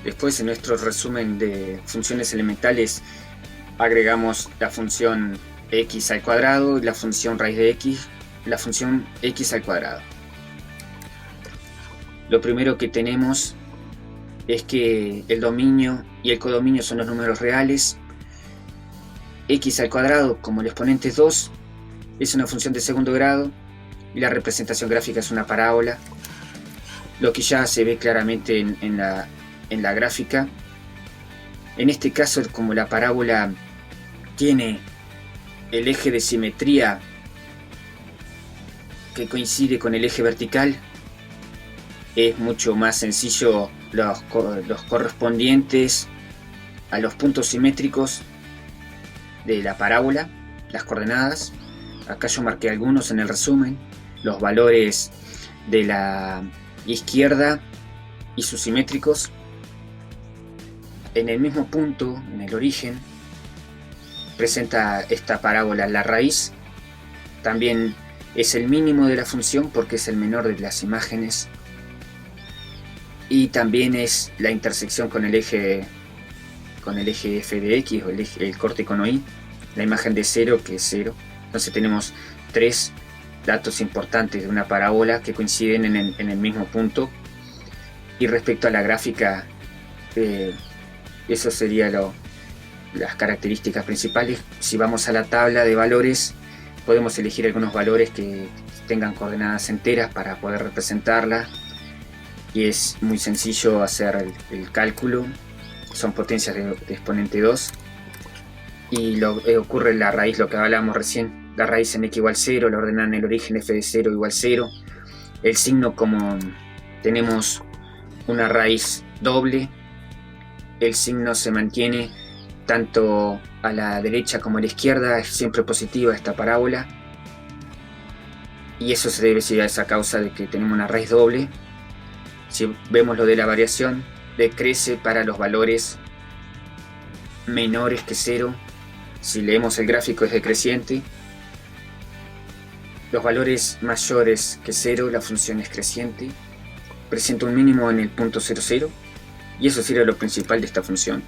Después, en nuestro resumen de funciones elementales, agregamos la función x al cuadrado, la función raíz de x, la función x al cuadrado. Lo primero que tenemos es que el dominio y el codominio son los números reales. X al cuadrado, como el exponente es 2, es una función de segundo grado y la representación gráfica es una parábola, lo que ya se ve claramente en la gráfica. En este caso, como la parábola tiene el eje de simetría que coincide con el eje vertical, es mucho más sencillo los correspondientes a los puntos simétricos de la parábola, las coordenadas. Acá yo marqué algunos en el resumen, los valores de la izquierda y sus simétricos. En el mismo punto, en el origen, presenta esta parábola la raíz. También es el mínimo de la función porque es el menor de las imágenes. Y también es la intersección con el eje f de x o el corte cono y, la imagen de 0 que es 0. Entonces tenemos tres datos importantes de una parábola que coinciden en el mismo punto. Y respecto a la gráfica, eso sería las características principales. Si vamos a la tabla de valores, podemos elegir algunos valores que tengan coordenadas enteras para poder representarla. Y es muy sencillo hacer el cálculo. Son potencias de exponente 2. Y ocurre la raíz, lo que hablábamos recién. La raíz en x igual 0, la ordenada en el origen f de 0 igual 0. El signo, como tenemos una raíz doble, el signo se mantiene tanto a la derecha como a la izquierda, es siempre positiva esta parábola. Y eso se debe a esa causa de que tenemos una raíz doble. Si vemos lo de la variación, decrece para los valores menores que 0. Si leemos el gráfico es decreciente. Los valores mayores que 0, la función es creciente. Presenta un mínimo en el punto 0, 0. Y eso sería lo principal de esta función.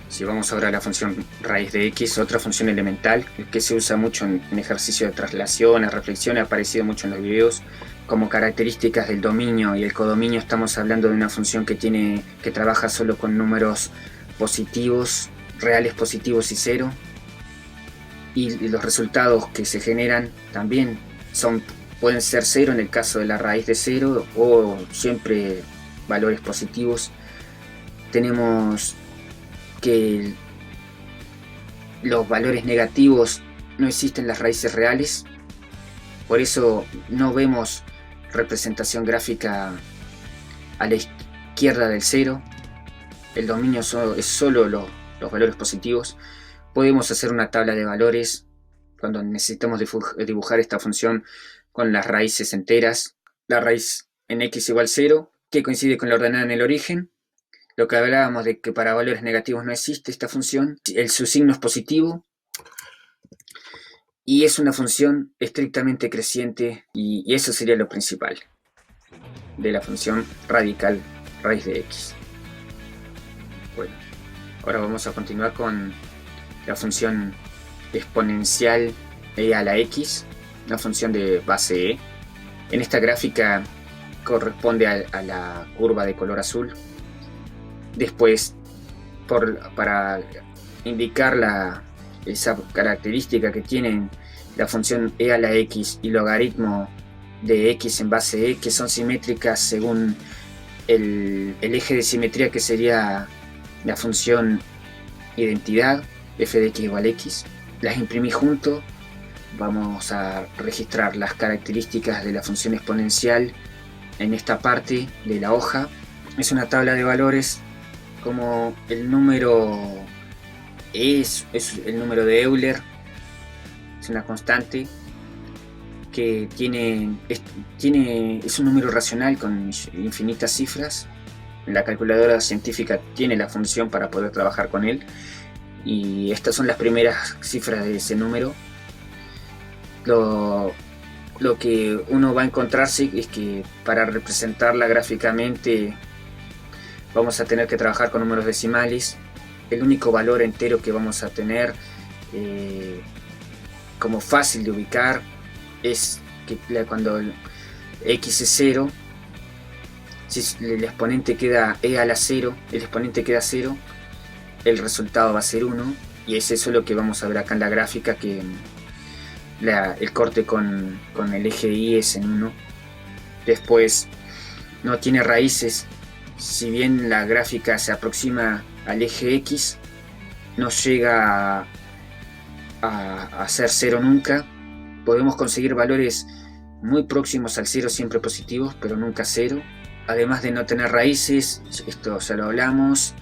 Si vamos ahora a la función raíz de x, otra función elemental que se usa mucho en ejercicio de traslación, reflexión, ha aparecido mucho en los videos. Como características del dominio y el codominio, estamos hablando de una función que trabaja solo con números positivos, reales positivos y 0. Y los resultados que se generan también pueden ser 0 en el caso de la raíz de 0 o siempre valores positivos. Tenemos que los valores negativos no existen en las raíces reales, por eso no vemos representación gráfica a la izquierda del 0. El dominio es solo los valores positivos. Podemos hacer una tabla de valores cuando necesitamos dibujar esta función con las raíces enteras. La raíz en x igual 0, que coincide con la ordenada en el origen. Lo que hablábamos de que para valores negativos no existe esta función. Su signo es positivo. Y es una función estrictamente creciente. Y eso sería lo principal de la función radical raíz de x. Bueno, ahora vamos a continuar con la función exponencial e a la x, una función de base e. En esta gráfica corresponde a la curva de color azul. Después, para indicar esa característica que tienen la función e a la x y logaritmo de x en base e, que son simétricas según el eje de simetría, que sería la función identidad, f de x igual x, las imprimí junto. Vamos a registrar las características de la función exponencial en esta parte de la hoja. Es una tabla de valores. Como el número es el número de Euler, es una constante que es un número racional con infinitas cifras. La calculadora científica tiene la función para poder trabajar con él, y estas son las primeras cifras de ese número. lo que uno va a encontrarse es que para representarla gráficamente vamos a tener que trabajar con números decimales. El único valor entero que vamos a tener como fácil de ubicar es que cuando x es 0, si el exponente queda e a la 0, el exponente queda 0, el resultado va a ser 1, y es eso lo que vamos a ver acá en la gráfica, que el corte con el eje Y es en 1. Después no tiene raíces. Si bien la gráfica se aproxima al eje X, no llega a ser 0 nunca. Podemos conseguir valores muy próximos al 0, siempre positivos, pero nunca 0. Además de no tener raíces, esto ya lo hablamos,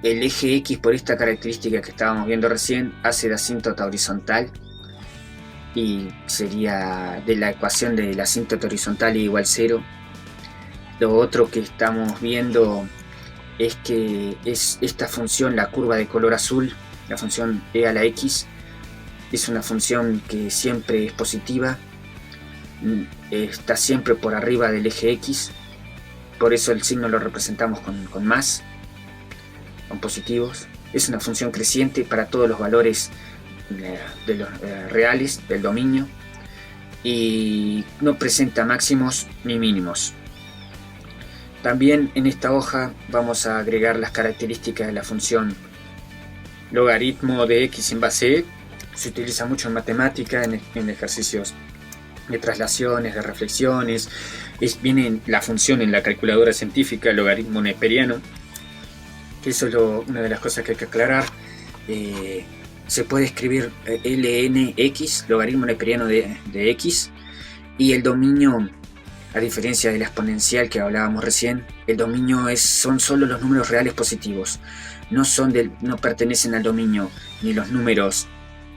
el eje X, por esta característica que estábamos viendo recién, hace de asíntota horizontal, y sería de la ecuación de la asíntota horizontal igual 0. Lo otro que estamos viendo es que es esta función, la curva de color azul, la función e a la x, es una función que siempre es positiva, está siempre por arriba del eje X, por eso el signo lo representamos con más, con positivos. Es una función creciente para todos los valores de los reales del dominio, y no presenta máximos ni mínimos. También en esta hoja vamos a agregar las características de la función logaritmo de x en base e. Se utiliza mucho en matemática, en ejercicios de traslaciones, de reflexiones. Viene la función en la calculadora científica, logaritmo neperiano, que eso es una de las cosas que hay que aclarar. Se puede escribir lnx, logaritmo neperiano de x, y el dominio, a diferencia de la exponencial que hablábamos recién, el dominio son solo los números reales positivos. No pertenecen al dominio ni los números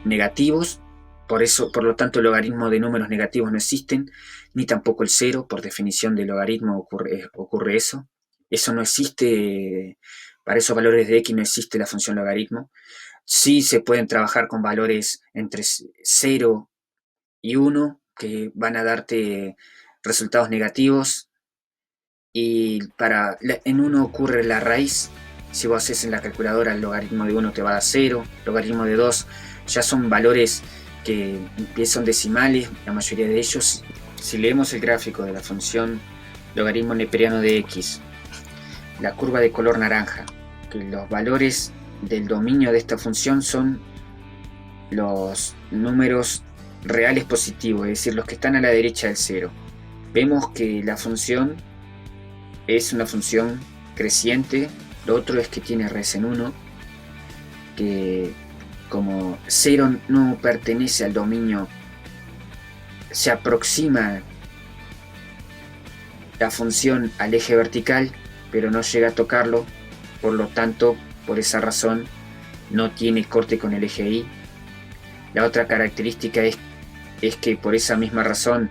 negativos, por lo tanto el logaritmo de números negativos no existen, ni tampoco el 0, por definición de logaritmo ocurre eso. Eso no existe, para esos valores de x no existe la función logaritmo. Sí se pueden trabajar con valores entre 0 y 1, que van a darte resultados negativos, y en 1 ocurre la raíz. Si vos haces en la calculadora, el logaritmo de 1 te va a dar 0, logaritmo de 2 ya son valores que empiezan decimales, la mayoría de ellos. Si leemos el gráfico de la función logaritmo neperiano de x, la curva de color naranja, que los valores del dominio de esta función son los números reales positivos, es decir, los que están a la derecha del 0. Vemos que la función es una función creciente. Lo otro es que tiene raíz en 1, que como 0 no pertenece al dominio, se aproxima la función al eje vertical, pero no llega a tocarlo. Por lo tanto, por esa razón, no tiene corte con el eje Y. La otra característica es que por esa misma razón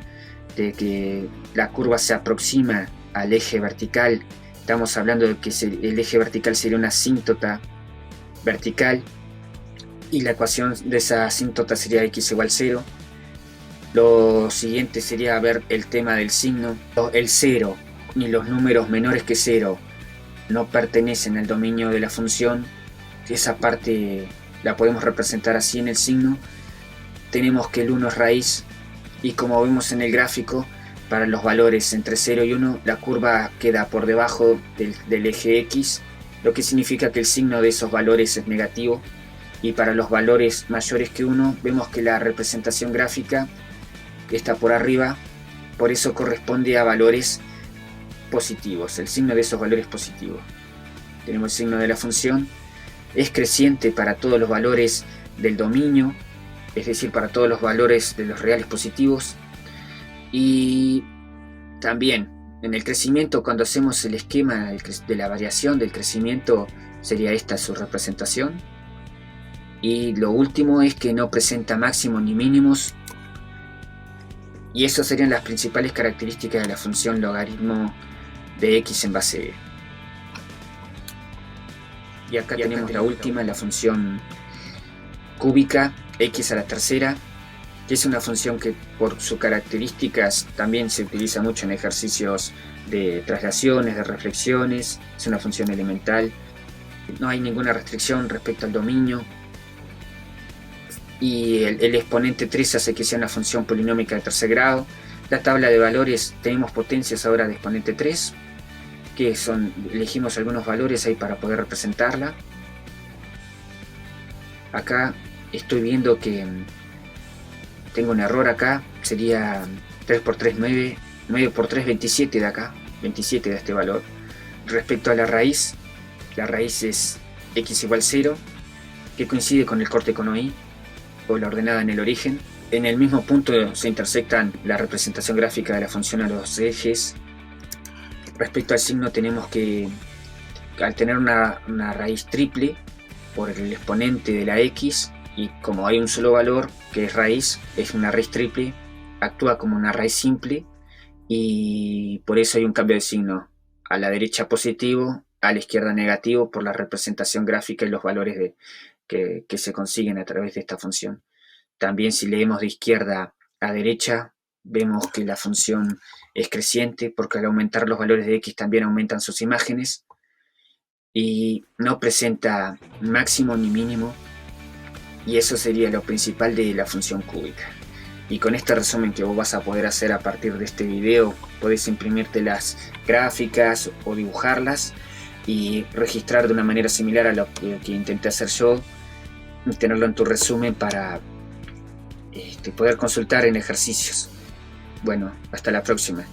de que la curva se aproxima al eje vertical, estamos hablando de que el eje vertical sería una asíntota vertical, y la ecuación de esa asíntota sería x igual 0. Lo siguiente sería ver el tema del signo. El 0 ni los números menores que 0 no pertenecen al dominio de la función. Esa parte la podemos representar así en el signo. Tenemos que el 1 es raíz, y como vemos en el gráfico, para los valores entre 0 y 1 la curva queda por debajo del eje X, lo que significa que el signo de esos valores es negativo. Y para los valores mayores que 1 vemos que la representación gráfica está por arriba, por eso corresponde a valores positivos, el signo de esos valores positivos. Tenemos el signo de la función, es creciente para todos los valores del dominio, es decir, para todos los valores de los reales positivos. Y también en el crecimiento, cuando hacemos el esquema de la variación del crecimiento, sería esta su representación. Y lo último es que no presenta máximos ni mínimos, y esas serían las principales características de la función logaritmo de x en base e. Y acá tenemos la última, la función cúbica x a la tercera, que es una función que por sus características también se utiliza mucho en ejercicios de traslaciones, de reflexiones. Es una función elemental, no hay ninguna restricción respecto al dominio, y el exponente 3 hace que sea una función polinómica de tercer grado. La tabla de valores, tenemos potencias ahora de exponente 3, que son, elegimos algunos valores ahí para poder representarla. Acá estoy viendo que tengo un error acá, sería 3 por 3, 9, 9 por 3, 27 de acá, 27 de este valor. Respecto a la raíz es x igual 0, que coincide con el corte con OI, o la ordenada en el origen. En el mismo punto se intersectan la representación gráfica de la función a los ejes. Respecto al signo, tenemos que, al tener una raíz triple por el exponente de la x, y como hay un solo valor que es raíz, es una raíz triple, actúa como una raíz simple, y por eso hay un cambio de signo. A la derecha positivo, a la izquierda negativo, por la representación gráfica y los valores que se consiguen a través de esta función. También, si leemos de izquierda a derecha, vemos que la función es creciente, porque al aumentar los valores de x también aumentan sus imágenes, y no presenta máximo ni mínimo, y eso sería lo principal de la función cúbica. Y con este resumen que vos vas a poder hacer a partir de este video, podés imprimirte las gráficas o dibujarlas y registrar de una manera similar a lo que intenté hacer yo, y tenerlo en tu resumen para poder consultar en ejercicios. Bueno, hasta la próxima.